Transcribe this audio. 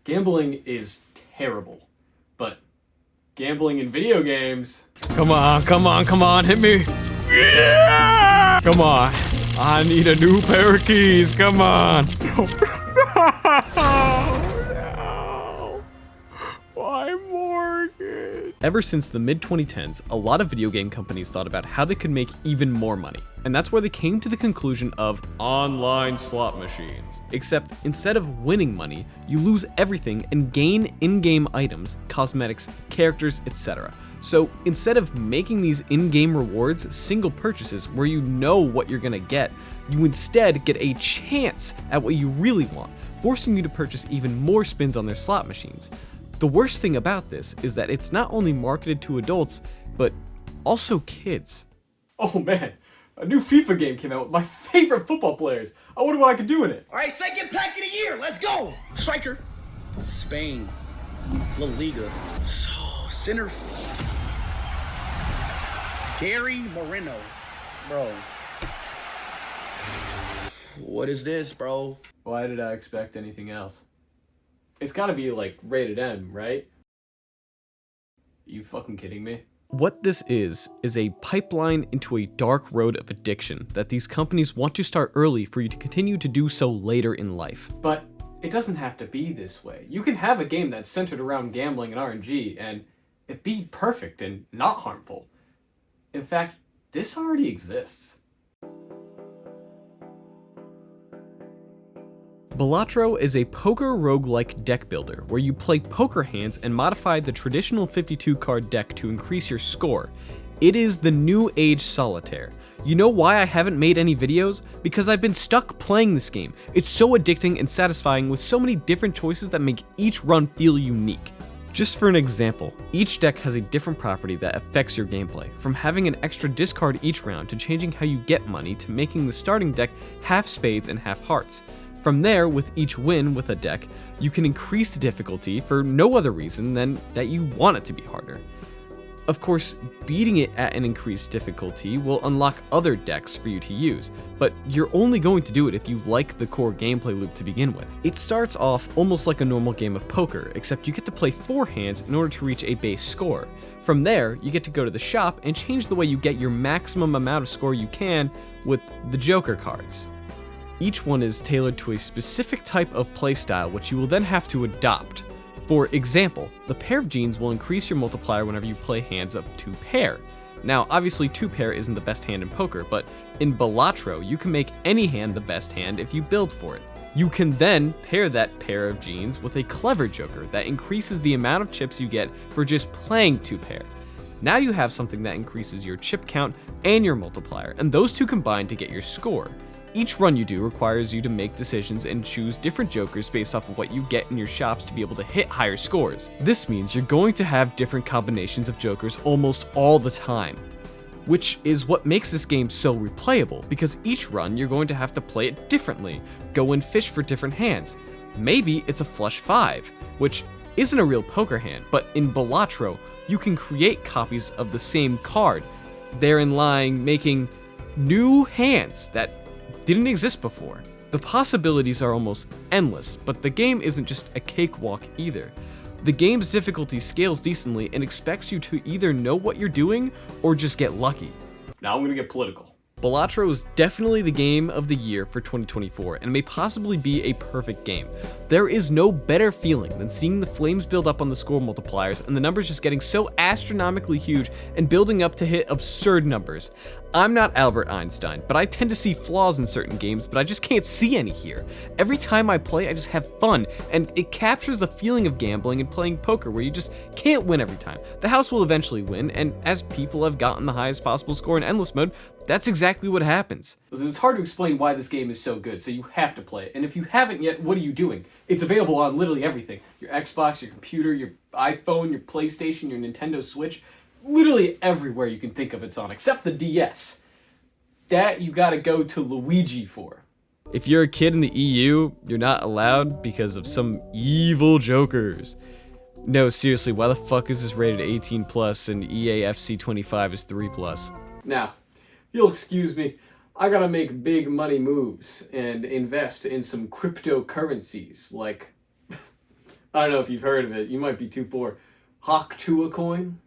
Gambling is terrible, but gambling in video games... Come on, hit me. Yeah! Come on, I need a new pair of keys, come on. No. Why mortgage? Ever since the mid-2010s, a lot of video game companies thought about how they could make even more money. And that's where they came to the conclusion of online slot machines. Except instead of winning money, you lose everything and gain in-game items, cosmetics, characters, etc. So instead of making these in-game rewards single purchases where you know what you're gonna get, you instead get a chance at what you really want, forcing you to purchase even more spins on their slot machines. The worst thing about this is that it's not only marketed to adults, but also kids. Oh man, a new FIFA game came out with my favorite football players. I wonder what I could do in it. All right, second pack of the year, let's go. Striker, Spain, La Liga, center, Gary Moreno, bro. What is this, bro? Why did I expect anything else? It's gotta be like rated M, right? You fucking kidding me? What this is a pipeline into a dark road of addiction that these companies want to start early for you to continue to do so later in life. But it doesn't have to be this way. You can have a game that's centered around gambling and RNG and it be perfect and not harmful. In fact, this already exists. Balatro is a poker roguelike deck builder where you play poker hands and modify the traditional 52 card deck to increase your score. It is the new age solitaire. You know why I haven't made any videos? Because I've been stuck playing this game. It's so addicting and satisfying with so many different choices that make each run feel unique. Just for an example, each deck has a different property that affects your gameplay, from having an extra discard each round to changing how you get money to making the starting deck half spades and half hearts. From there, with each win with a deck, you can increase the difficulty for no other reason than that you want it to be harder. Of course, beating it at an increased difficulty will unlock other decks for you to use, but you're only going to do it if you like the core gameplay loop to begin with. It starts off almost like a normal game of poker, except you get to play 4 hands in order to reach a base score. From there, you get to go to the shop and change the way you get your maximum amount of score you can with the Joker cards. Each one is tailored to a specific type of playstyle, which you will then have to adopt. For example, the pair of jeans will increase your multiplier whenever you play hands of 2 pair. Now, obviously 2 pair isn't the best hand in poker, but in Balatro, you can make any hand the best hand if you build for it. You can then pair that pair of jeans with a clever joker that increases the amount of chips you get for just playing 2 pair. Now you have something that increases your chip count and your multiplier, and those two combine to get your score. Each run you do requires you to make decisions and choose different jokers based off of what you get in your shops to be able to hit higher scores. This means you're going to have different combinations of jokers almost all the time, which is what makes this game so replayable, because each run you're going to have to play it differently, go and fish for different hands. Maybe it's a flush 5, which isn't a real poker hand, but in Balatro, you can create copies of the same card, therein lying making new hands that didn't exist before. The possibilities are almost endless, but the game isn't just a cakewalk either. The game's difficulty scales decently and expects you to either know what you're doing or just get lucky. Now I'm gonna get political. Balatro is definitely the game of the year for 2024 and may possibly be a perfect game. There is no better feeling than seeing the flames build up on the score multipliers and the numbers just getting so astronomically huge and building up to hit absurd numbers. I'm not Albert Einstein, but I tend to see flaws in certain games, but I just can't see any here. Every time I play, I just have fun, and it captures the feeling of gambling and playing poker where you just can't win every time. The house will eventually win, and as people have gotten the highest possible score in endless mode, that's exactly what happens. Listen, it's hard to explain why this game is so good, so you have to play it. And if you haven't yet, what are you doing? It's available on literally everything. Your Xbox, your computer, your iPhone, your PlayStation, your Nintendo Switch. Literally everywhere you can think of it's on, except the DS. That you gotta go to Luigi for. If you're a kid in the EU, you're not allowed because of some evil jokers. No, seriously, why the fuck is this rated 18 plus and EAFC 25 is 3 plus? Now, if you'll excuse me, I gotta make big money moves and invest in some cryptocurrencies like I don't know if you've heard of it. You might be too poor. Hawk Tua coin.